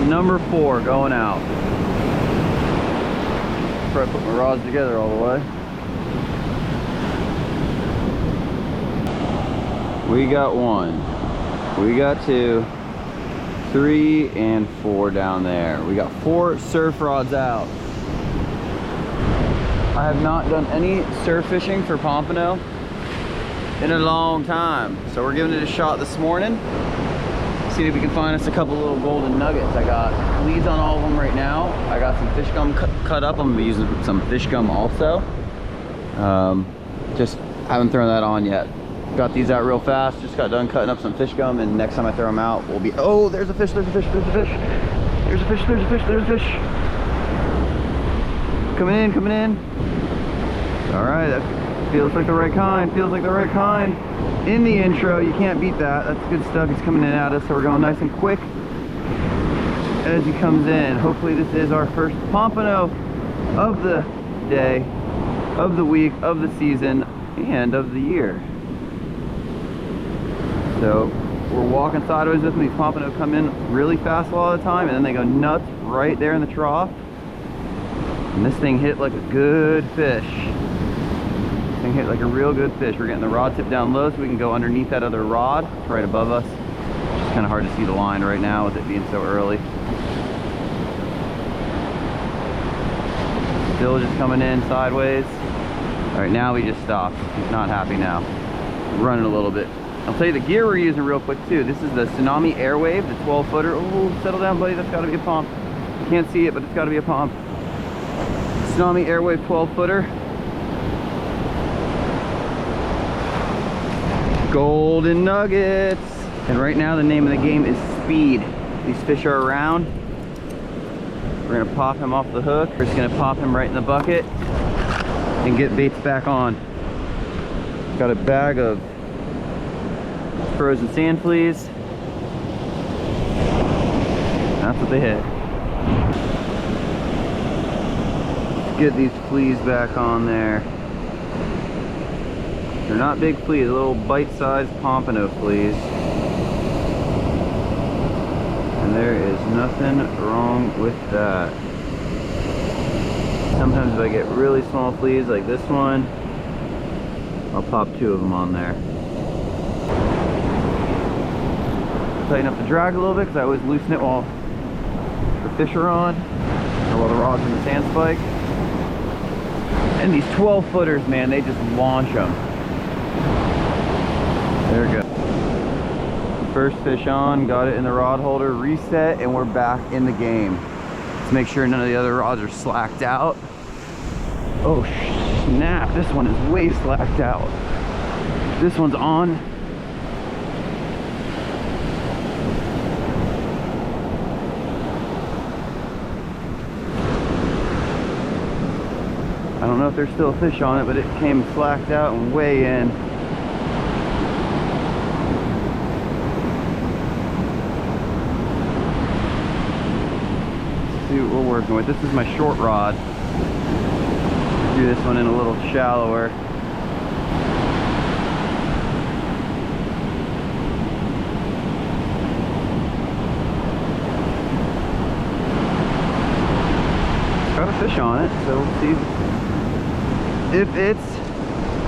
number 4 going out. Probably put my rods together all the way. We got 1, we got 2, 3, and 4 down there. We got 4 surf rods out. I have not done any surf fishing for pompano in a long time, so we're giving it a shot this morning. See if we can find us a couple little golden nuggets. I got leads on all of them right now. I got some fish gum cut up. I'm gonna be using some fish gum also. Just haven't thrown that on yet. Got these out real fast. Just got done cutting up some fish gum, and next time I throw them out, we'll be, oh, there's a fish, there's a fish, there's a fish. There's a fish, there's a fish, there's a fish. Coming in, coming in. All right, that feels like the right kind, feels like the right kind. In the intro, you can't beat that. That's good stuff. He's coming in at us, so we're going nice and quick as he comes in. Hopefully this is our first pompano of the day, of the week, of the season, and of the year. So we're walking sideways with them. These pompano come in really fast a lot of the time, and then they go nuts right there in the trough. And this thing hit like a good fish. This thing hit like a real good fish. We're getting the rod tip down low so we can go underneath that other rod. It's right above us. It's just kind of hard to see the line right now with it being so early. Still just coming in sideways. All right, now we just stopped. He's not happy now. Running a little bit. I'll tell you the gear we're using real quick too. This is the Tsunami Airwave, the 12 footer. Oh, settle down, buddy. That's got to be a pump. You can't see it, but it's got to be a pump. Tsunami Airwave 12 footer. Golden nuggets. And right now the name of the game is speed. These fish are around. We're gonna pop him off the hook. We're just gonna pop him right in the bucket and get baits back on. Got a bag of frozen sand fleas. That's what they hit. Let's get these fleas back on there. They're not big fleas, little bite-sized pompano fleas. And there is nothing wrong with that. Sometimes if I get really small fleas like this one, I'll pop 2 of them on there. Tighten up the drag a little bit because I always loosen it while the fish are on, or while the rod's in the sand spike. And these 12 footers, man, they just launch them. There we go. First fish on, got it in the rod holder, reset, and we're back in the game. Let's make sure none of the other rods are slacked out. Oh snap, this one is way slacked out. This one's on. I don't know if there's still a fish on it, but it came slacked out and way in. Let's see what we're working with. This is my short rod. Do this one in a little shallower. Got a fish on it, so we'll see if it's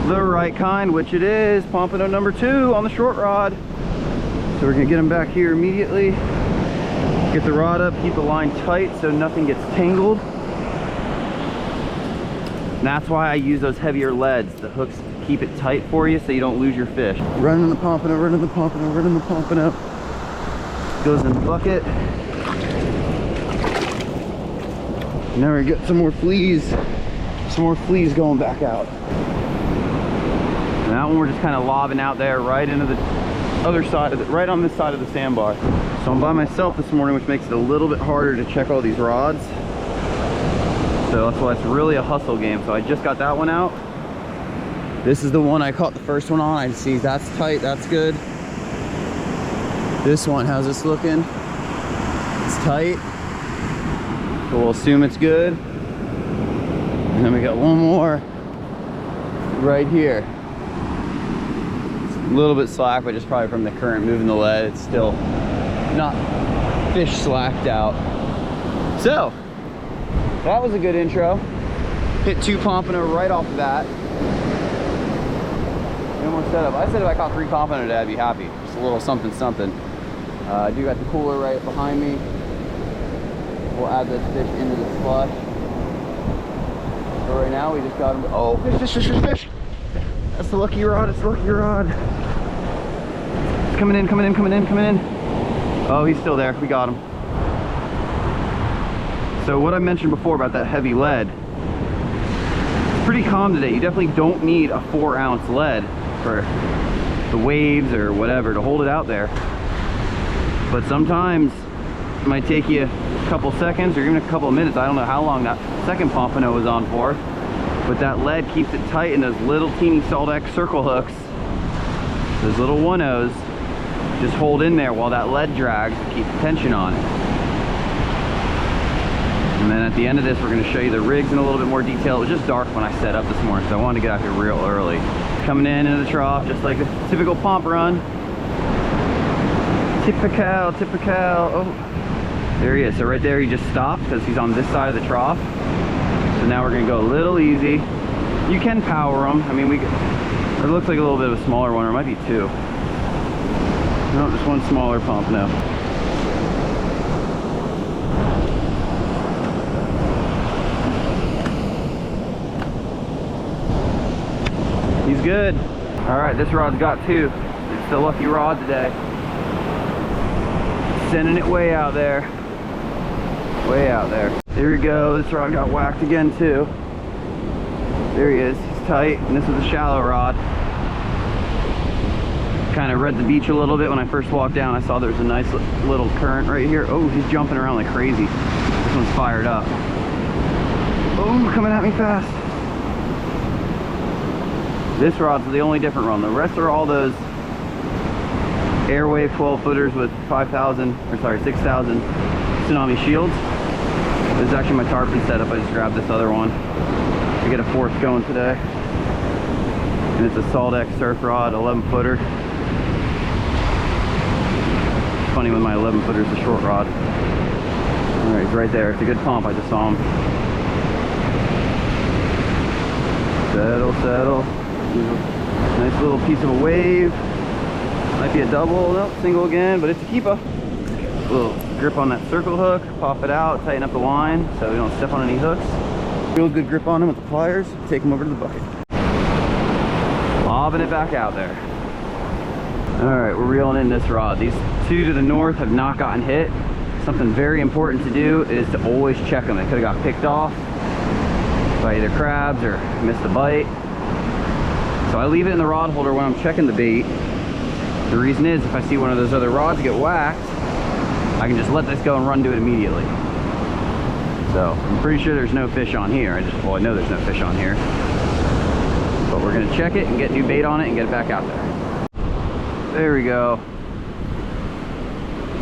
the right kind, which it is. Pompano number 2 on the short rod. So we're gonna get him back here immediately. Get the rod up, keep the line tight so nothing gets tangled. And that's why I use those heavier leads. The hooks keep it tight for you so you don't lose your fish. Running the pompano, running the pompano, running the pompano. Goes in the bucket. Now we get some more fleas. Some more fleas going back out. And that one we're just kind of lobbing out there right into the other side of it, right on this side of the sandbar. So I'm by myself this morning, which makes it a little bit harder to check all these rods. So that's why it's really a hustle game. So I just got that one out. This is the one I caught the first one on. I see that's tight, that's good. This one, how's this looking? It's tight. So we'll assume it's good. And then we got one more right here. It's a little bit slack, but just probably from the current moving the lead. It's still not fish slacked out. So, that was a good intro. Hit 2 pompano right off the bat. No more setup. I said if I caught 3 pompano today, I'd be happy. Just a little something, something. I do got the cooler right behind me. We'll add this fish into the slush. So right now we just got him. Oh, fish, fish, fish, fish. That's the lucky rod, it's the lucky rod. It's coming in, coming in, coming in, coming in. Oh, he's still there, we got him. So what I mentioned before about that heavy lead, it's pretty calm today. You definitely don't need a 4-ounce lead for the waves or whatever to hold it out there. But sometimes it might take you a couple seconds or even a couple of minutes. I don't know how long that second pompano was on for, but that lead keeps it tight, and those little teeny SaltX circle hooks, those little 1-0s, just hold in there while that lead drags to keep the tension on it. And then at the end of this, we're going to show you the rigs in a little bit more detail. It was just dark when I set up this morning, so I wanted to get out here real early. Coming in into the trough, just like a typical pomp run. Typical, typical. Oh, there he is. So right there, he just stopped because he's on this side of the trough. So now we're going to go a little easy. You can power them. I mean, it looks like a little bit of a smaller one, or it might be 2. No, just one smaller pompano. He's good. All right, this rod's got 2. It's the lucky rod today. Sending it way out there. Way out there. There we go. This rod got whacked again too. There he is. He's tight. And this was a shallow rod. Kind of read the beach a little bit when I first walked down. I saw there was a nice little current right here. Oh, he's jumping around like crazy. This one's fired up. Oh, coming at me fast. This rod's the only different one. The rest are all those Airwave 12 footers with 6,000 Tsunami Shields. This is actually my tarpon setup. I just grabbed this other one to get a 4th going today. And it's a SaltX surf rod, 11 footer. It's funny when my 11 footer is a short rod. All right, he's right there. It's a good pump. I just saw him. Settle, settle. Nice little piece of a wave. Might be a double, nope, single again, but it's a keeper. A little grip on that circle hook, pop it out, tighten up the line so we don't step on any hooks. Real good grip on them with the pliers, take them over to the bucket. Lobbing it back out there. All right, we're reeling in this rod. These 2 to the north have not gotten hit. Something very important to do is to always check them. They could have got picked off by either crabs or missed a bite. So I leave it in the rod holder when I'm checking the bait. The reason is if I see one of those other rods get whacked, I can just let this go and run to it immediately. So I'm pretty sure there's no fish on here. Well, I know there's no fish on here. But we're gonna check it and get new bait on it and get it back out there. There we go.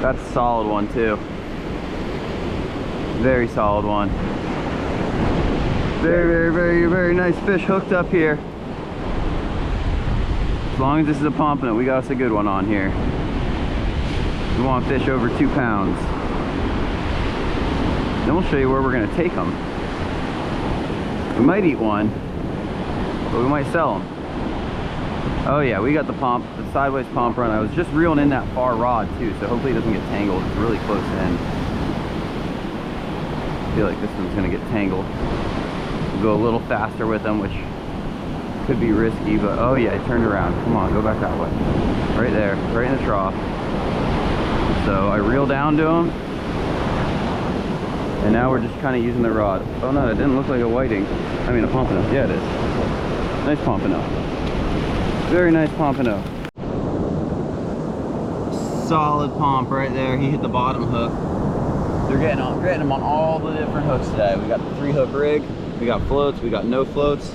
That's a solid one too. Very solid one. Very, very, very, very nice fish hooked up here. As long as this is a pompano, we got us a good one on here. We want fish over 2 pounds. Then we'll show you where we're going to take them. We might eat one, but we might sell them. Oh yeah, we got the sideways pomp run. I was just reeling in that far rod too, so hopefully it doesn't get tangled. It's really close in. I feel like this one's going to get tangled. We'll go a little faster with them, which could be risky, but oh yeah, I turned around. Come on, go back that way. Right there, right in the trough. So I reel down to him, and now we're just kind of using the rod. Oh no, that didn't look like a whiting. I mean a pompano. Yeah, it is. Nice pompano. Very nice pompano. Solid pomp right there. He hit the bottom hook. They're getting him on all the different hooks today. We got the 3-hook rig. We got floats. We got no floats.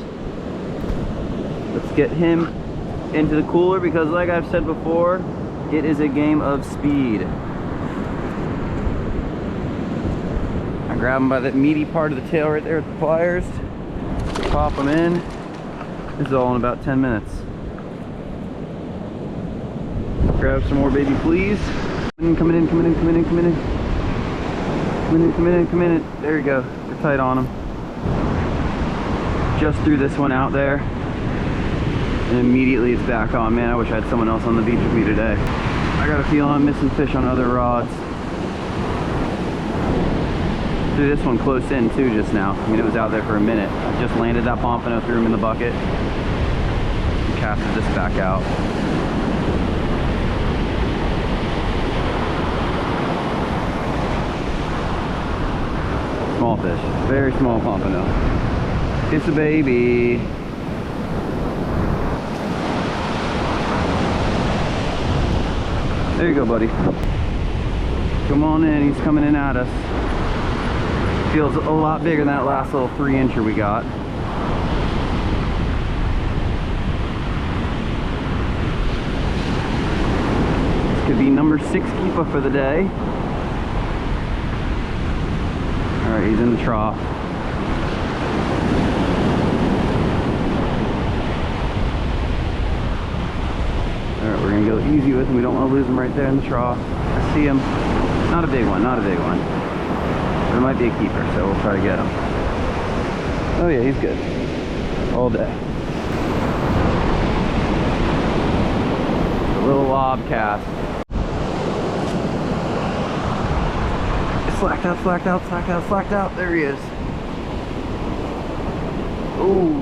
Let's get him into the cooler because like I've said before, it is a game of speed. I grab him by the meaty part of the tail right there with the pliers, pop them in. This is all in about 10 minutes. Grab some more baby fleas. Coming in, coming in, coming in, coming in, coming in. Come in. There you go. We're tight on them. Just threw this one out there. And immediately it's back on. Man, I wish I had someone else on the beach with me today. I got a feeling I'm missing fish on other rods. Threw this one close in too just now. I mean, it was out there for a minute. I just landed that pompano, threw him in the bucket, and casted this back out. Small fish, very small pompano. It's a baby. There you go, buddy. Come on in, he's coming in at us. Feels a lot bigger than that last little 3-incher we got. This could be number 6 keeper for the day. Alright, he's in the trough. Alright, we're gonna go easy with him. We don't want to lose him right there in the trough. I see him. Not a big one, not a big one. But it might be a keeper, so we'll try to get him. Oh yeah, he's good. All day. A little lob cast. Slacked out. There he is. Ooh.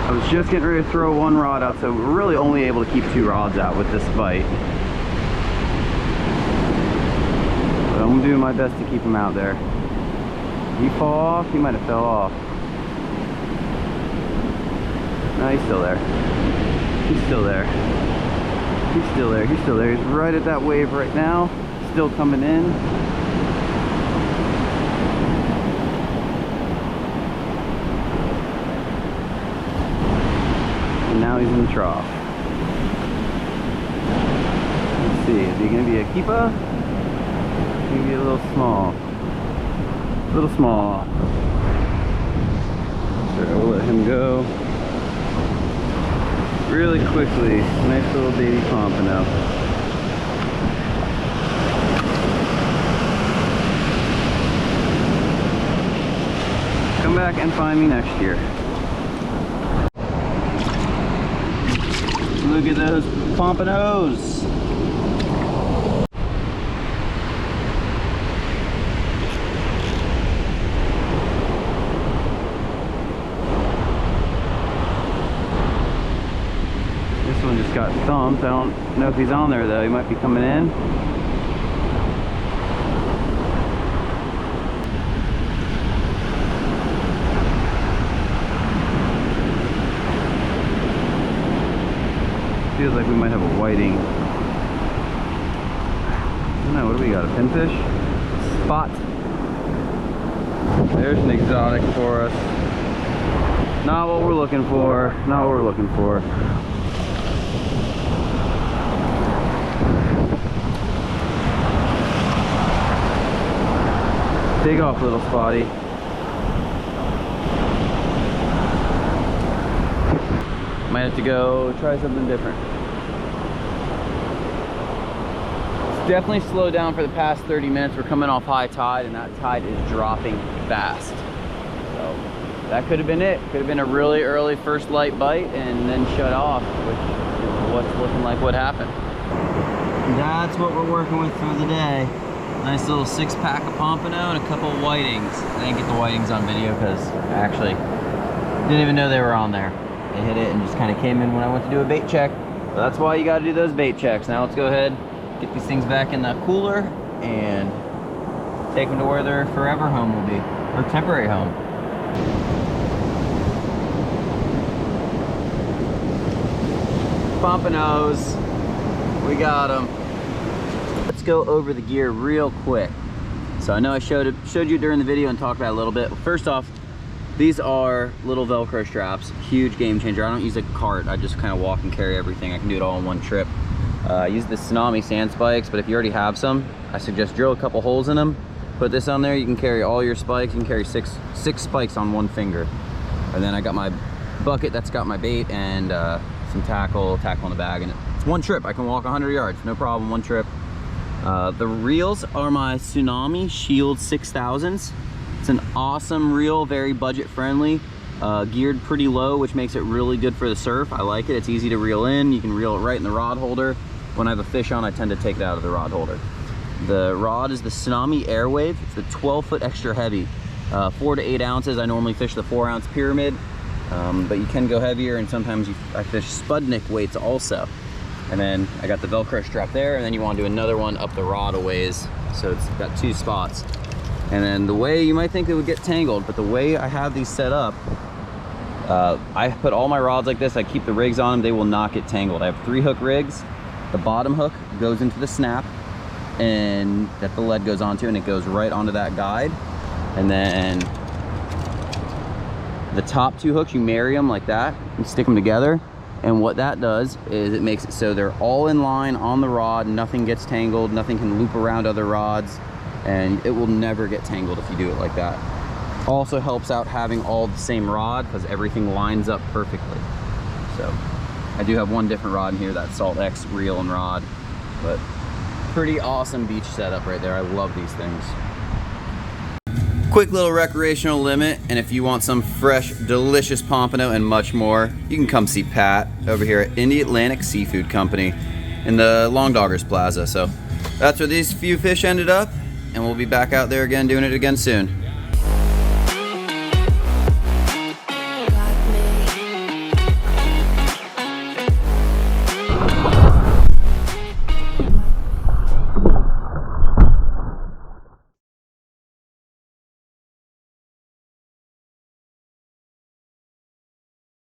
I was just getting ready to throw one rod out, so we're really only able to keep 2 rods out with this bite. But I'm doing my best to keep him out there. Did he fall off? He might have fell off. No, he's still there. He's still there. He's still there. He's still there. He's right at that wave right now. Still coming in. And now he's in the trough. Let's see, is he going to be a keeper? Maybe a little small. A little small. So we'll let him go. Really quickly. Nice little baby pompano. Come back and find me next year. Look at those pompanos. This one just got thumped. I don't know if he's on there though. He might be coming in. Feels like we might have a whiting. I don't know, what do we got? A pinfish? Spot. There's an exotic for us. Not what we're looking for. Not what we're looking for. Take off, little spotty. Might have to go try something different. It's definitely slowed down for the past 30 minutes. We're coming off high tide and that tide is dropping fast. So that could have been it. Could have been a really early first light bite and then shut off, which is what's looking like what happened. And that's what we're working with for the day. Nice little 6-pack of pompano and a couple of whitings. I didn't get the whitings on video because I actually didn't even know they were on there. They hit it and just kind of came in when I went to do a bait check. So that's why you got to do those bait checks. Now let's go ahead, get these things back in the cooler and take them to where their forever home will be, or temporary home. Pompanos, we got them. Let's go over the gear real quick. So I know I showed you during the video and talked about it a little bit. First off, these are little Velcro straps, huge game changer. I don't use a cart, I just kind of walk and carry everything. I can do it all in one trip. I use the Tsunami sand spikes, but if you already have some, I suggest drill a couple holes in them. Put this on there, you can carry all your spikes. You can carry six spikes on one finger. And then I got my bucket that's got my bait and some tackle in the bag. And it's one trip, I can walk 100 yards, no problem, one trip. The reels are my Tsunami Shield 6000s. It's an awesome reel, very budget friendly, geared pretty low, which makes it really good for the surf. I like it. It's easy to reel in. You can reel it right in the rod holder. When I have a fish on, I tend to take it out of the rod holder. The rod is the Tsunami Airwave. It's the 12-foot extra heavy, 4 to 8 ounces. I normally fish the 4-ounce pyramid, but you can go heavier, and sometimes I fish Spudnik weights also. And then I got the Velcro strap there, and then you want to do another one up the rod a ways. So it's got 2 spots. And then the way, you might think it would get tangled, but the way I have these set up, I put all my rods like this. I keep the rigs on them. They will not get tangled. I have 3 hook rigs. The bottom hook goes into the snap, and that the lead goes onto, and it goes right onto that guide. And then the top 2 hooks, you marry them like that and stick them together. And what that does is it makes it so they're all in line on the rod. Nothing gets tangled. Nothing can loop around other rods, and it will never get tangled if you do it like that. Also helps out having all the same rod, because everything lines up perfectly. So I do have one different rod in here, that SaltX reel and rod, but pretty awesome beach setup right there. I love these things. Quick little recreational limit, and if you want some fresh, delicious pompano and much more, you can come see Pat over here at Indy Atlantic Seafood Company in the Long Doggers Plaza. So that's where these few fish ended up, and we'll be back out there again doing it again soon.